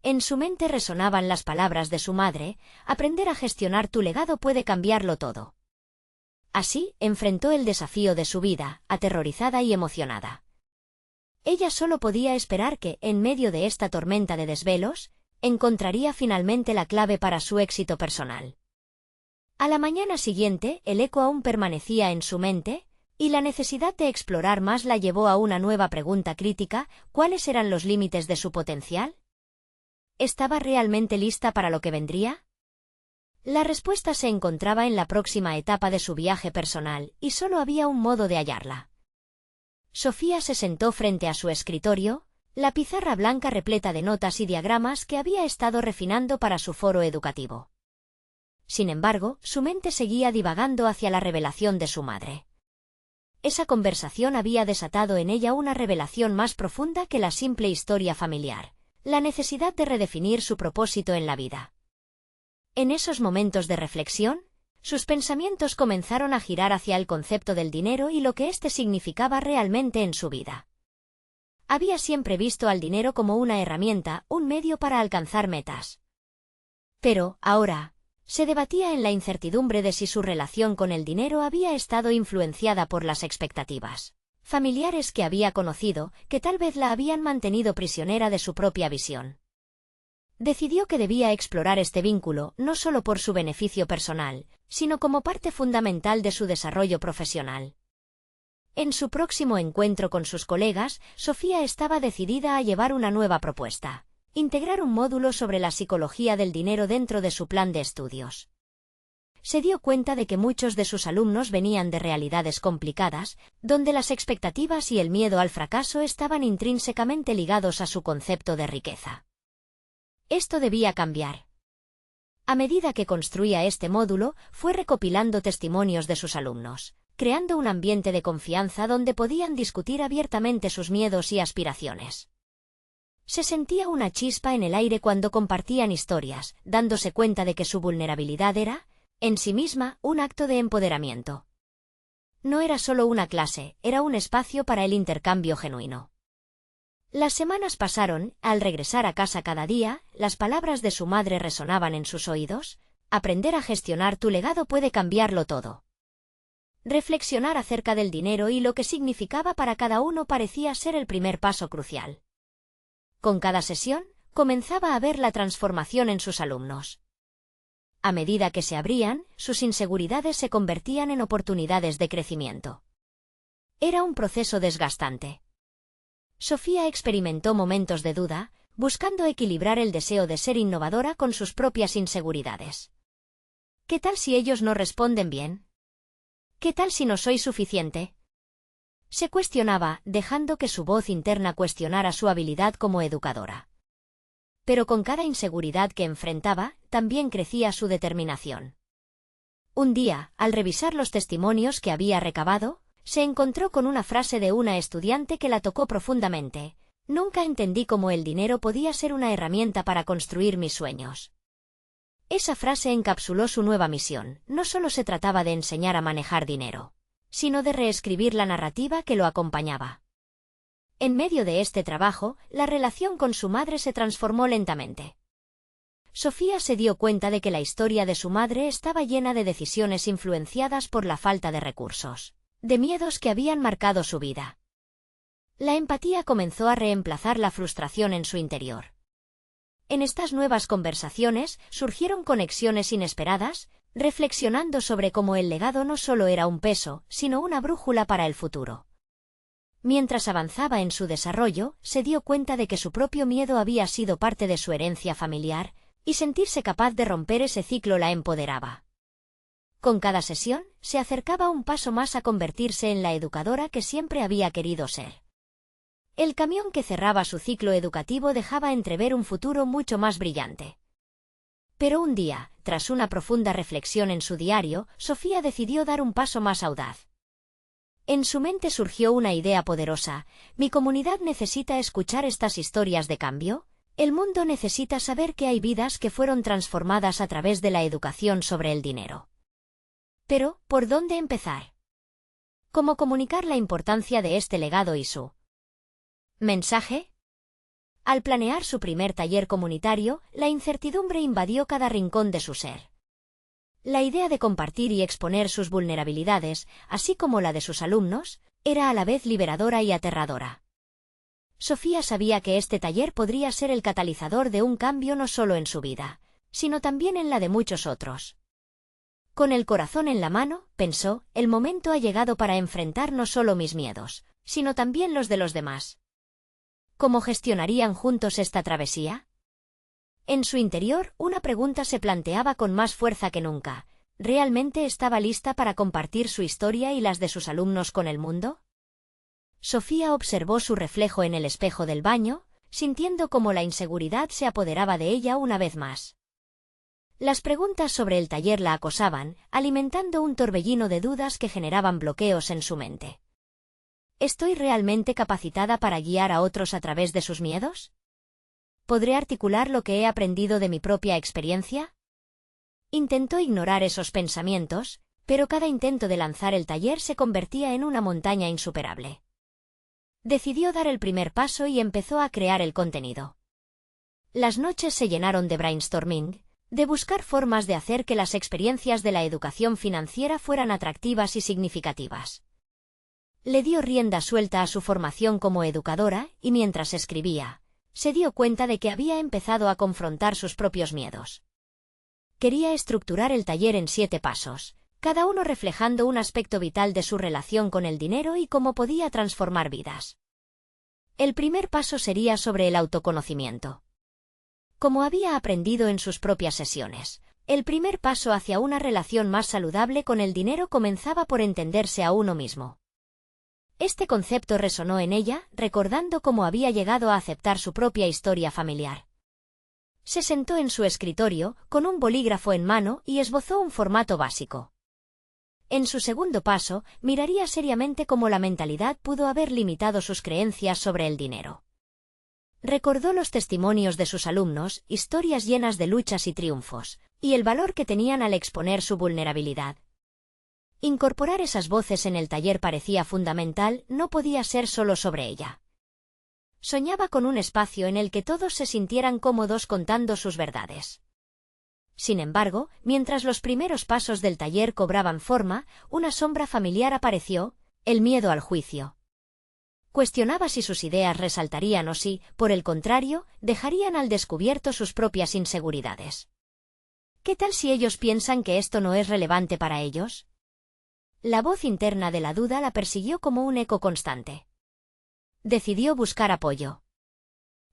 En su mente resonaban las palabras de su madre: aprender a gestionar tu legado puede cambiarlo todo. Así, enfrentó el desafío de su vida, aterrorizada y emocionada. Ella solo podía esperar que, en medio de esta tormenta de desvelos, encontraría finalmente la clave para su éxito personal. A la mañana siguiente, el eco aún permanecía en su mente, y la necesidad de explorar más la llevó a una nueva pregunta crítica: ¿cuáles eran los límites de su potencial? ¿Estaba realmente lista para lo que vendría? La respuesta se encontraba en la próxima etapa de su viaje personal, y solo había un modo de hallarla. Sofía se sentó frente a su escritorio, la pizarra blanca repleta de notas y diagramas que había estado refinando para su foro educativo. Sin embargo, su mente seguía divagando hacia la revelación de su madre. Esa conversación había desatado en ella una revelación más profunda que la simple historia familiar: la necesidad de redefinir su propósito en la vida. En esos momentos de reflexión, sus pensamientos comenzaron a girar hacia el concepto del dinero y lo que éste significaba realmente en su vida. Había siempre visto al dinero como una herramienta, un medio para alcanzar metas. Pero, ahora, se debatía en la incertidumbre de si su relación con el dinero había estado influenciada por las expectativas familiares que había conocido, que tal vez la habían mantenido prisionera de su propia visión. Decidió que debía explorar este vínculo, no solo por su beneficio personal, sino como parte fundamental de su desarrollo profesional. En su próximo encuentro con sus colegas, Sofía estaba decidida a llevar una nueva propuesta: integrar un módulo sobre la psicología del dinero dentro de su plan de estudios. se dio cuenta de que muchos de sus alumnos venían de realidades complicadas, donde las expectativas y el miedo al fracaso estaban intrínsecamente ligados a su concepto de riqueza. Esto debía cambiar. A medida que construía este módulo, fue recopilando testimonios de sus alumnos, creando un ambiente de confianza donde podían discutir abiertamente sus miedos y aspiraciones. Se sentía una chispa en el aire cuando compartían historias, dándose cuenta de que su vulnerabilidad era, en sí misma, un acto de empoderamiento. No era solo una clase, era un espacio para el intercambio genuino. Las semanas pasaron, al regresar a casa cada día, las palabras de su madre resonaban en sus oídos: aprender a gestionar tu legado puede cambiarlo todo. Reflexionar acerca del dinero y lo que significaba para cada uno parecía ser el primer paso crucial. Con cada sesión, comenzaba a ver la transformación en sus alumnos. A medida que se abrían, sus inseguridades se convertían en oportunidades de crecimiento. Era un proceso desgastante. Sofía experimentó momentos de duda, buscando equilibrar el deseo de ser innovadora con sus propias inseguridades. ¿Qué tal si ellos no responden bien? ¿Qué tal si no soy suficiente? Se cuestionaba, dejando que su voz interna cuestionara su habilidad como educadora. Pero con cada inseguridad que enfrentaba, también crecía su determinación. Un día, al revisar los testimonios que había recabado, se encontró con una frase de una estudiante que la tocó profundamente: nunca entendí cómo el dinero podía ser una herramienta para construir mis sueños. Esa frase encapsuló su nueva misión. No solo se trataba de enseñar a manejar dinero, sino de reescribir la narrativa que lo acompañaba. En medio de este trabajo, la relación con su madre se transformó lentamente. Sofía se dio cuenta de que la historia de su madre estaba llena de decisiones influenciadas por la falta de recursos, de miedos que habían marcado su vida. La empatía comenzó a reemplazar la frustración en su interior. En estas nuevas conversaciones surgieron conexiones inesperadas, reflexionando sobre cómo el legado no solo era un peso, sino una brújula para el futuro. Mientras avanzaba en su desarrollo, se dio cuenta de que su propio miedo había sido parte de su herencia familiar, y sentirse capaz de romper ese ciclo la empoderaba. Con cada sesión, se acercaba un paso más a convertirse en la educadora que siempre había querido ser. El camión que cerraba su ciclo educativo dejaba entrever un futuro mucho más brillante. Pero un día, tras una profunda reflexión en su diario, Sofía decidió dar un paso más audaz. En su mente surgió una idea poderosa: ¿mi comunidad necesita escuchar estas historias de cambio? El mundo necesita saber que hay vidas que fueron transformadas a través de la educación sobre el dinero. Pero, ¿por dónde empezar? ¿Cómo comunicar la importancia de este legado y su mensaje? Al planear su primer taller comunitario, la incertidumbre invadió cada rincón de su ser. La idea de compartir y exponer sus vulnerabilidades, así como la de sus alumnos, era a la vez liberadora y aterradora. Sofía sabía que este taller podría ser el catalizador de un cambio no solo en su vida, sino también en la de muchos otros. Con el corazón en la mano, pensó, el momento ha llegado para enfrentar no solo mis miedos, sino también los de los demás. ¿Cómo gestionarían juntos esta travesía? En su interior, una pregunta se planteaba con más fuerza que nunca: ¿realmente estaba lista para compartir su historia y las de sus alumnos con el mundo? Sofía observó su reflejo en el espejo del baño, sintiendo cómo la inseguridad se apoderaba de ella una vez más. Las preguntas sobre el taller la acosaban, alimentando un torbellino de dudas que generaban bloqueos en su mente. ¿Estoy realmente capacitada para guiar a otros a través de sus miedos? ¿Podré articular lo que he aprendido de mi propia experiencia? Intentó ignorar esos pensamientos, pero cada intento de lanzar el taller se convertía en una montaña insuperable. Decidió dar el primer paso y empezó a crear el contenido. Las noches se llenaron de brainstorming, de buscar formas de hacer que las experiencias de la educación financiera fueran atractivas y significativas. Le dio rienda suelta a su formación como educadora, y mientras escribía, se dio cuenta de que había empezado a confrontar sus propios miedos. Quería estructurar el taller en 7 pasos, cada uno reflejando un aspecto vital de su relación con el dinero y cómo podía transformar vidas. El primer paso sería sobre el autoconocimiento. Como había aprendido en sus propias sesiones, El primer paso hacia una relación más saludable con el dinero comenzaba por entenderse a uno mismo. Este concepto resonó en ella, recordando cómo había llegado a aceptar su propia historia familiar. Se sentó en su escritorio, con un bolígrafo en mano, y esbozó un formato básico. En su segundo paso, miraría seriamente cómo la mentalidad pudo haber limitado sus creencias sobre el dinero. Recordó los testimonios de sus alumnos, historias llenas de luchas y triunfos, y el valor que tenían al exponer su vulnerabilidad. Incorporar esas voces en el taller parecía fundamental, no podía ser solo sobre ella. Soñaba con un espacio en el que todos se sintieran cómodos contando sus verdades. Sin embargo, mientras los primeros pasos del taller cobraban forma, una sombra familiar apareció: el miedo al juicio. Cuestionaba si sus ideas resaltarían o si, por el contrario, dejarían al descubierto sus propias inseguridades. ¿Qué tal si ellos piensan que esto no es relevante para ellos? La voz interna de la duda la persiguió como un eco constante. Decidió buscar apoyo.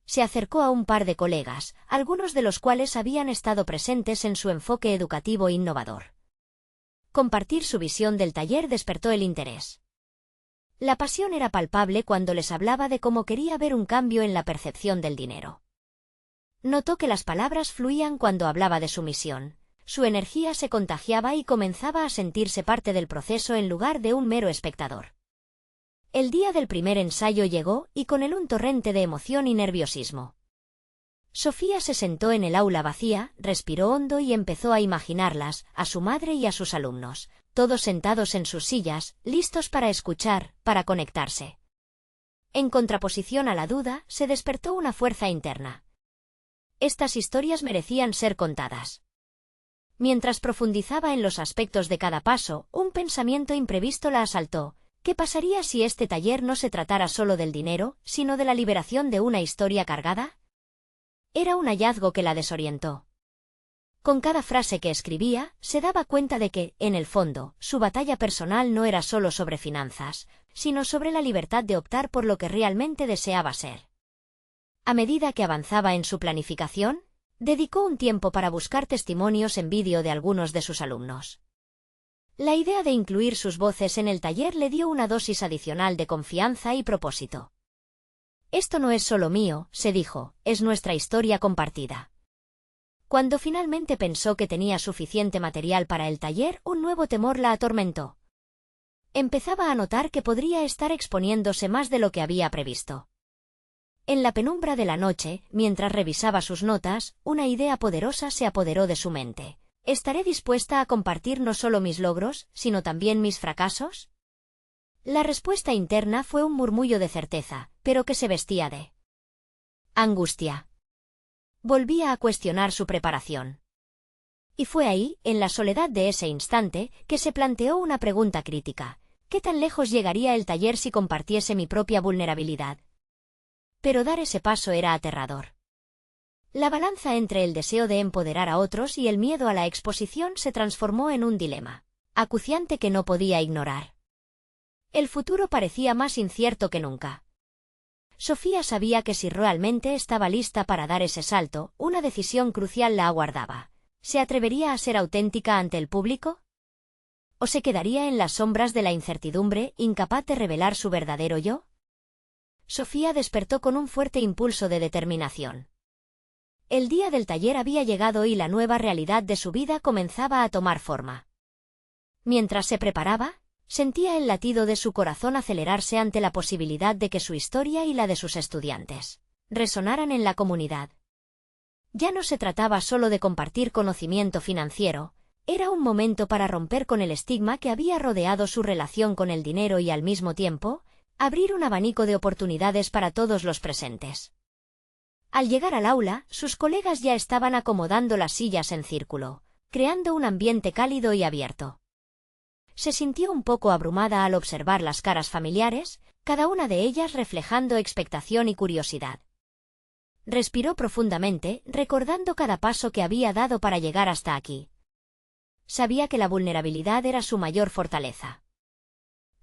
Se acercó a un par de colegas, algunos de los cuales habían estado presentes en su enfoque educativo innovador. Compartir su visión del taller despertó el interés. La pasión era palpable cuando les hablaba de cómo quería ver un cambio en la percepción del dinero. Notó que las palabras fluían cuando hablaba de su misión. Su energía se contagiaba y comenzaba a sentirse parte del proceso en lugar de un mero espectador. El día del primer ensayo llegó, y con él un torrente de emoción y nerviosismo. Sofía se sentó en el aula vacía, respiró hondo y empezó a imaginarlas, a su madre y a sus alumnos, todos sentados en sus sillas, listos para escuchar, para conectarse. En contraposición a la duda, se despertó una fuerza interna. Estas historias merecían ser contadas. Mientras profundizaba en los aspectos de cada paso, un pensamiento imprevisto la asaltó. ¿Qué pasaría si este taller no se tratara solo del dinero, sino de la liberación de una historia cargada? Era un hallazgo que la desorientó. Con cada frase que escribía, se daba cuenta de que, en el fondo, su batalla personal no era solo sobre finanzas, sino sobre la libertad de optar por lo que realmente deseaba ser. A medida que avanzaba en su planificación, dedicó un tiempo para buscar testimonios en vídeo de algunos de sus alumnos. La idea de incluir sus voces en el taller le dio una dosis adicional de confianza y propósito. Esto no es solo mío, se dijo, es nuestra historia compartida. Cuando finalmente pensó que tenía suficiente material para el taller, un nuevo temor la atormentó. Empezaba a notar que podría estar exponiéndose más de lo que había previsto. En la penumbra de la noche, mientras revisaba sus notas, una idea poderosa se apoderó de su mente. ¿Estaré dispuesta a compartir no solo mis logros, sino también mis fracasos? La respuesta interna fue un murmullo de certeza, pero que se vestía de angustia. Volvía a cuestionar su preparación. Y fue ahí, en la soledad de ese instante, que se planteó una pregunta crítica. ¿Qué tan lejos llegaría el taller si compartiese mi propia vulnerabilidad? Pero dar ese paso era aterrador. La balanza entre el deseo de empoderar a otros y el miedo a la exposición se transformó en un dilema acuciante que no podía ignorar. El futuro parecía más incierto que nunca. Sofía sabía que si realmente estaba lista para dar ese salto, una decisión crucial la aguardaba. ¿Se atrevería a ser auténtica ante el público? ¿O se quedaría en las sombras de la incertidumbre, incapaz de revelar su verdadero yo? Sofía despertó con un fuerte impulso de determinación. El día del taller había llegado y la nueva realidad de su vida comenzaba a tomar forma. Mientras se preparaba, sentía el latido de su corazón acelerarse ante la posibilidad de que su historia y la de sus estudiantes resonaran en la comunidad. Ya no se trataba solo de compartir conocimiento financiero, era un momento para romper con el estigma que había rodeado su relación con el dinero y al mismo tiempo, abrir un abanico de oportunidades para todos los presentes. Al llegar al aula, sus colegas ya estaban acomodando las sillas en círculo, creando un ambiente cálido y abierto. Se sintió un poco abrumada al observar las caras familiares, cada una de ellas reflejando expectación y curiosidad. Respiró profundamente, recordando cada paso que había dado para llegar hasta aquí. Sabía que la vulnerabilidad era su mayor fortaleza.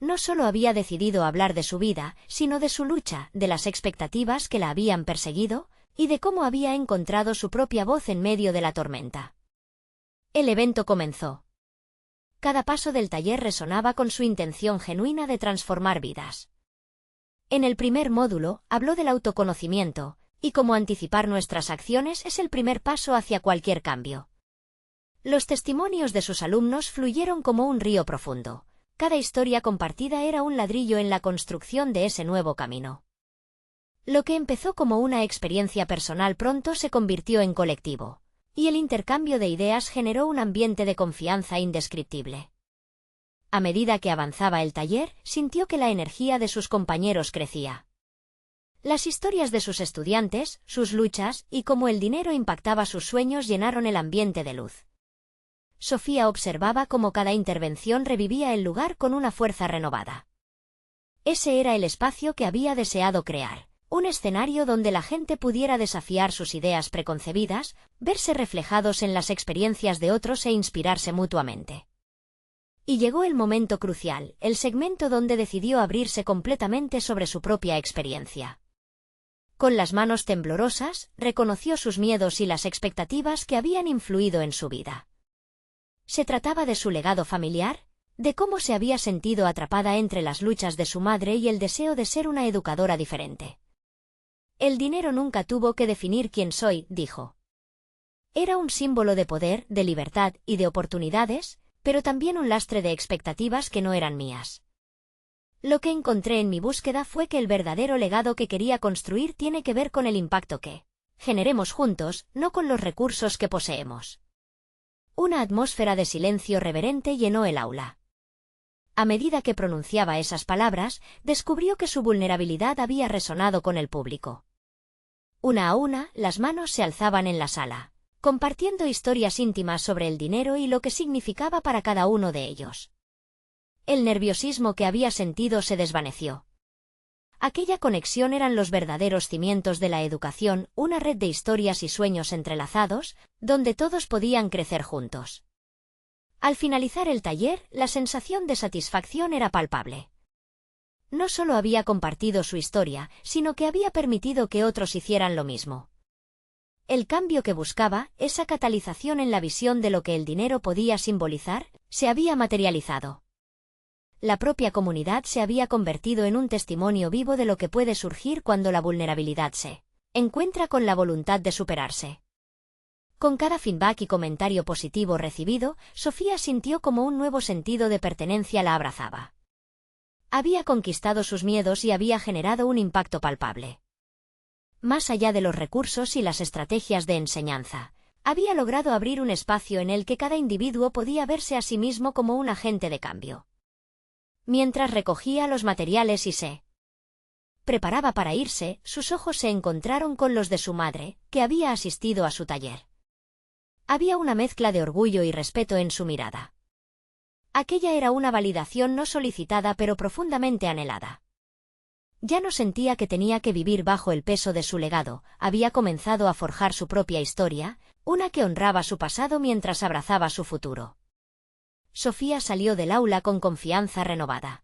No solo había decidido hablar de su vida, sino de su lucha, de las expectativas que la habían perseguido, y de cómo había encontrado su propia voz en medio de la tormenta. El evento comenzó. Cada paso del taller resonaba con su intención genuina de transformar vidas. En el primer módulo, habló del autoconocimiento, y cómo anticipar nuestras acciones es el primer paso hacia cualquier cambio. Los testimonios de sus alumnos fluyeron como un río profundo. Cada historia compartida era un ladrillo en la construcción de ese nuevo camino. Lo que empezó como una experiencia personal pronto se convirtió en colectivo, y el intercambio de ideas generó un ambiente de confianza indescriptible. A medida que avanzaba el taller, sintió que la energía de sus compañeros crecía. Las historias de sus estudiantes, sus luchas y cómo el dinero impactaba sus sueños llenaron el ambiente de luz. Sofía observaba cómo cada intervención revivía el lugar con una fuerza renovada. Ese era el espacio que había deseado crear, un escenario donde la gente pudiera desafiar sus ideas preconcebidas, verse reflejados en las experiencias de otros e inspirarse mutuamente. Y llegó el momento crucial, el segmento donde decidió abrirse completamente sobre su propia experiencia. Con las manos temblorosas, reconoció sus miedos y las expectativas que habían influido en su vida. ¿Se trataba de su legado familiar? ¿De cómo se había sentido atrapada entre las luchas de su madre y el deseo de ser una educadora diferente? El dinero nunca tuvo que definir quién soy, dijo. Era un símbolo de poder, de libertad y de oportunidades, pero también un lastre de expectativas que no eran mías. Lo que encontré en mi búsqueda fue que el verdadero legado que quería construir tiene que ver con el impacto que generemos juntos, no con los recursos que poseemos. Una atmósfera de silencio reverente llenó el aula. A medida que pronunciaba esas palabras, descubrió que su vulnerabilidad había resonado con el público. Una a una, las manos se alzaban en la sala, compartiendo historias íntimas sobre el dinero y lo que significaba para cada uno de ellos. El nerviosismo que había sentido se desvaneció. Aquella conexión eran los verdaderos cimientos de la educación, una red de historias y sueños entrelazados, donde todos podían crecer juntos. Al finalizar el taller, la sensación de satisfacción era palpable. No solo había compartido su historia, sino que había permitido que otros hicieran lo mismo. El cambio que buscaba, esa catalización en la visión de lo que el dinero podía simbolizar, se había materializado. La propia comunidad se había convertido en un testimonio vivo de lo que puede surgir cuando la vulnerabilidad se encuentra con la voluntad de superarse. Con cada feedback y comentario positivo recibido, Sofía sintió como un nuevo sentido de pertenencia la abrazaba. Había conquistado sus miedos y había generado un impacto palpable. Más allá de los recursos y las estrategias de enseñanza, había logrado abrir un espacio en el que cada individuo podía verse a sí mismo como un agente de cambio. Mientras recogía los materiales y se preparaba para irse, sus ojos se encontraron con los de su madre, que había asistido a su taller. Había una mezcla de orgullo y respeto en su mirada. Aquella era una validación no solicitada pero profundamente anhelada. Ya no sentía que tenía que vivir bajo el peso de su legado, había comenzado a forjar su propia historia, una que honraba su pasado mientras abrazaba su futuro. Sofía salió del aula con confianza renovada.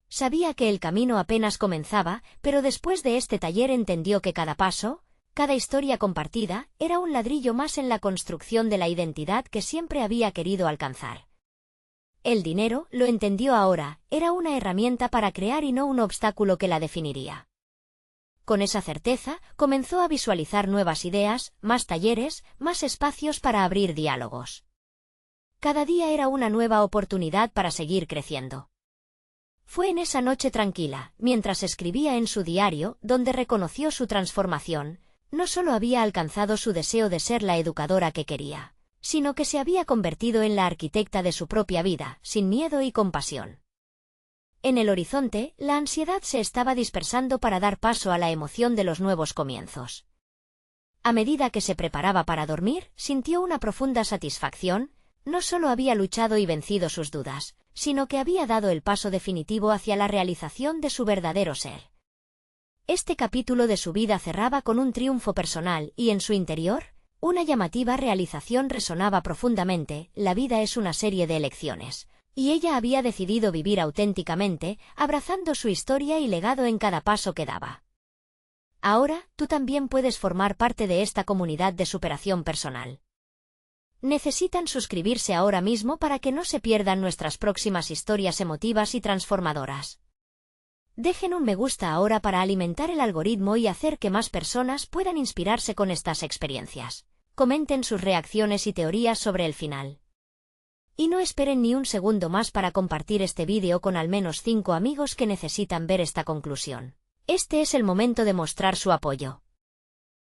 Sabía que el camino apenas comenzaba, pero después de este taller entendió que cada paso, cada historia compartida, era un ladrillo más en la construcción de la identidad que siempre había querido alcanzar. El dinero, lo entendió ahora, era una herramienta para crear y no un obstáculo que la definiría. Con esa certeza, comenzó a visualizar nuevas ideas, más talleres, más espacios para abrir diálogos. Cada día era una nueva oportunidad para seguir creciendo. Fue en esa noche tranquila, mientras escribía en su diario, donde reconoció su transformación. No solo había alcanzado su deseo de ser la educadora que quería, sino que se había convertido en la arquitecta de su propia vida, sin miedo y compasión. En el horizonte, la ansiedad se estaba dispersando para dar paso a la emoción de los nuevos comienzos. A medida que se preparaba para dormir, sintió una profunda satisfacción. No solo había luchado y vencido sus dudas, sino que había dado el paso definitivo hacia la realización de su verdadero ser. Este capítulo de su vida cerraba con un triunfo personal y en su interior, una llamativa realización resonaba profundamente. La vida es una serie de elecciones, y ella había decidido vivir auténticamente, abrazando su historia y legado en cada paso que daba. Ahora, tú también puedes formar parte de esta comunidad de superación personal. Necesitan suscribirse ahora mismo para que no se pierdan nuestras próximas historias emotivas y transformadoras. Dejen un me gusta ahora para alimentar el algoritmo y hacer que más personas puedan inspirarse con estas experiencias. Comenten sus reacciones y teorías sobre el final. Y no esperen ni un segundo más para compartir este vídeo con al menos 5 amigos que necesitan ver esta conclusión. Este es el momento de mostrar su apoyo.